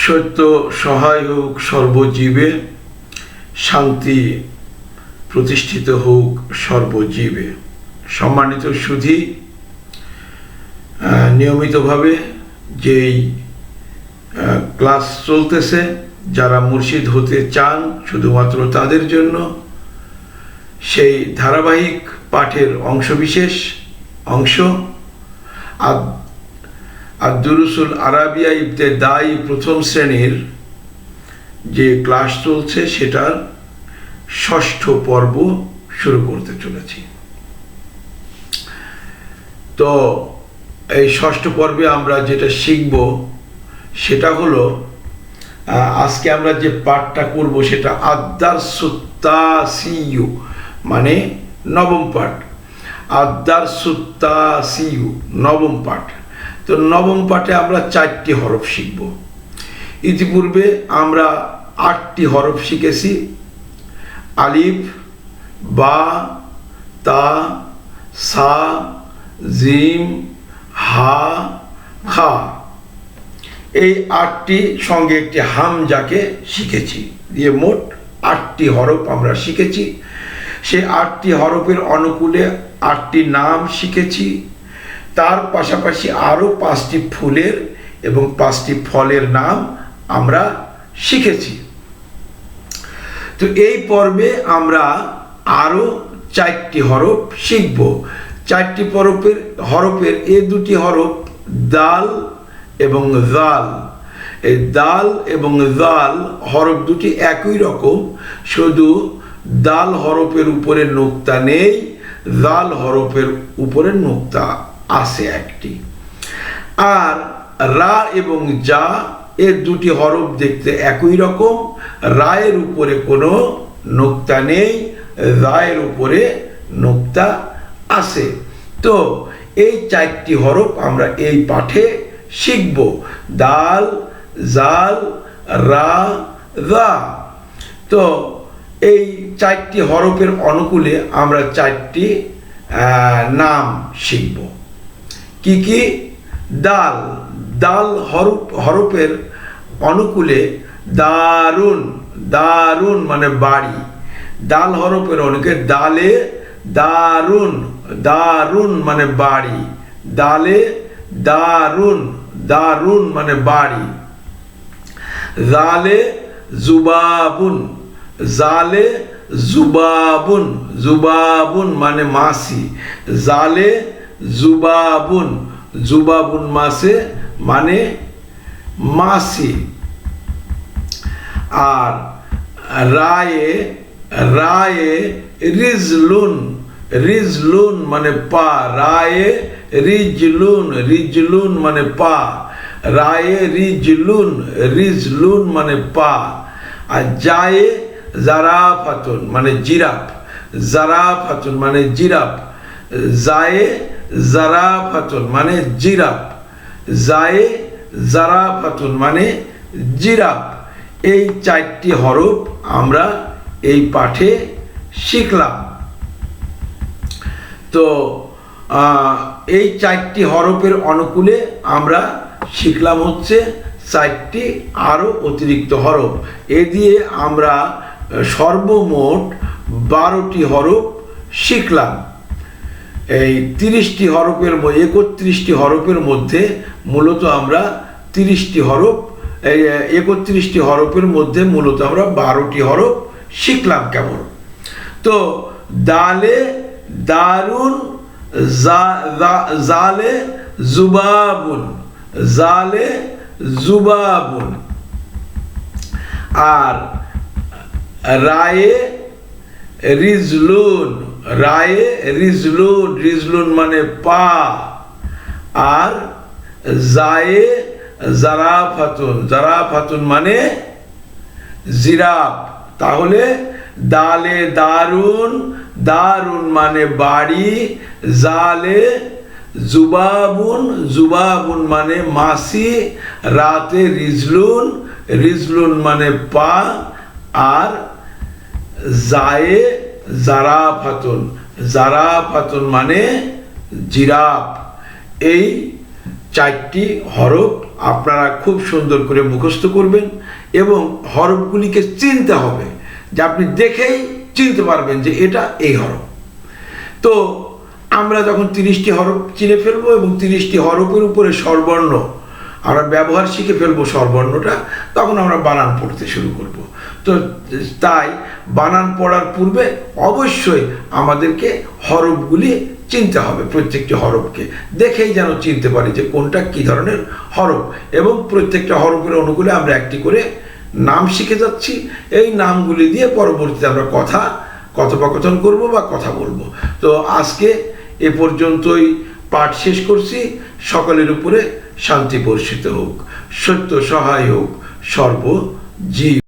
সত্য সহায় হোক সর্বজীবে, শান্তি প্রতিষ্ঠিত হোক সর্বজীবে। সম্মানিত সুধী, নিয়মিতভাবে যেই ক্লাস চলতেছে, যারা মুর্শিদ হতে চান শুধুমাত্র তাদের জন্য সেই ধারাবাহিক পাঠের অংশবিশেষ আদ-দুরুসুল আরাবিয়া ইবতেদায়ী প্রথম শ্রেণীর যে ক্লাস চলছে সেটার ৬ষ্ঠ পর্ব শুরু করতে চলেছি। তো এই ৬ষ্ঠ পর্বে আমরা যেটা শিখব সেটা হলো, আজকে আমরা যে পাঠটা করব সেটা আদ-দারসুত-তাসিউ, মানে নবম পাঠ। আদ-দারসুত-তাসিউ নবম পাঠ। তো নবম পাঠে আমরা 4টি হরফ শিখব। ইতিপূর্বে আমরা 8টি হরফ শিখেছি: আলিফ, বা, তা, সা, জিম, হা, খা। এই 8টি সঙ্গে একটি হামজাকে শিখেছি, দিয়ে মোট 8টি হরফ আমরা শিখেছি। সেই 8টি হরফের অনুকূলে 8টি নাম শিখেছি। তার পাশাপাশি আরও 5টি ফুলের এবং 5টি ফলের নাম আমরা শিখেছি। তো এই পর্বে আমরা আরও 4টি হরফ শিখব। 4টি হরফের এই 2টি হরফ দাল এবং জাল। এই দাল এবং জাল হরফ দুটি একই রকম, শুধু দাল হরফের উপরে নোক্তা নেই, জাল হরফের উপরে নোক্তা আছে একটি। আর রা এবং জা এর 2টি হরফ দেখতে একই রকম, রায়ের উপরে কোনো নোক্তা নেই, রায়ের উপরে নোক্তা আছে। তো এই 4টি হরফ আমরা এই পাঠে শিখব: দাল, জাল, রা, জা। তো এই 4টি হরফের অনুকূলে আমরা 4টি নাম শিখব। কি কি? দাল। দাল হরফের অনুকূলে দারুন। দারুন মানে বাড়ি। দাল হরফের অনুকূলে দালে দারুন। দারুন মানে বাড়ি। দালে দারুন। দারুন মানে বাড়ি। জালে জুবাবুন। জালে জুবাবুন। জুবাবুন মানে মাসি। জালে জুবাবুন। জুবাবুন মানে মাসি। আর রায়ে রিজলুন। রিজলুন মানে পা। রায়ে রিজলুন। রিজলুন মানে পা। রায়ে রিজলুন। রিজলুন মানে পা। আর জায়ে জারাফাতুন মানে জিরাফ। জারাফাতুন মানে জিরাফ। জায়ে জারাফাতুন মানে জিরাফ। জায়ে জারাফাতুন মানে জিরাফ। এই 4টি হরফ আমরা এই পাঠে শিখলাম। তো এই 4টি হরফের অনুকূলে আমরা শিখলাম হচ্ছে 4টি আরও অতিরিক্ত হরফ। এ দিয়ে আমরা সর্বমোট 12টি হরফ শিখলাম। এই 31টি হরফের মধ্যে মূলত আমরা 30টি হরফ, 31টি হরফের মধ্যে মূলত আমরা 12টি হরফ শিখলাম কেমন। তো দালে দারুন, জালে জুবাবুন। জালে জুবাবুন। আর রায়ে রিজলুন। রায়ে রিজলুন। রিজলুন মানে পা। আর জায়ে জারাফাতুন। জারাফাতুন মানে জিরাফ। তাহলে দালে দারুন। দারুন মানে বাড়ি। জালে জুবাবুন। জুবাবুন মানে মাসি। রাতে রিজলুন। রিজলুন মানে পা। আর জায়ে জারাফাতুন। জারাফাতুন মানে জিরাফ। এই 4টি হরফ আপনারা খুব সুন্দর করে মুখস্থ করবেন এবং হরফগুলিকে চিনতে হবে, যে আপনি দেখেই চিনতে পারবেন যে এটা এই হরফ। তো আমরা যখন 30টি হরফ চিনে ফেলবো এবং 30টি হরফের উপরে স্বরবর্ণ আমরা ব্যবহার শিখে ফেলবো স্বরবর্ণটা, তখন আমরা বানান পড়তে শুরু করব। তো তাই বানান পড়ার পূর্বে অবশ্যই আমাদেরকে হরফগুলি চিনতে হবে, প্রত্যেকটি হরফকে দেখেই যেন চিনতে পারি যে কোনটা কী ধরনের হরফ, এবং প্রত্যেকটা হরফের অনুকূলে আমরা একটি করে নাম শিখে যাচ্ছি। এই নামগুলি দিয়ে পরবর্তীতে আমরা কথোপকথন করব বা কথা বলবো। তো আজকে এ পর্যন্তই পাঠ শেষ করছি। সকলের উপরে শান্তি বর্ষিত হোক, সত্য সহায় হোক সর্বজীব।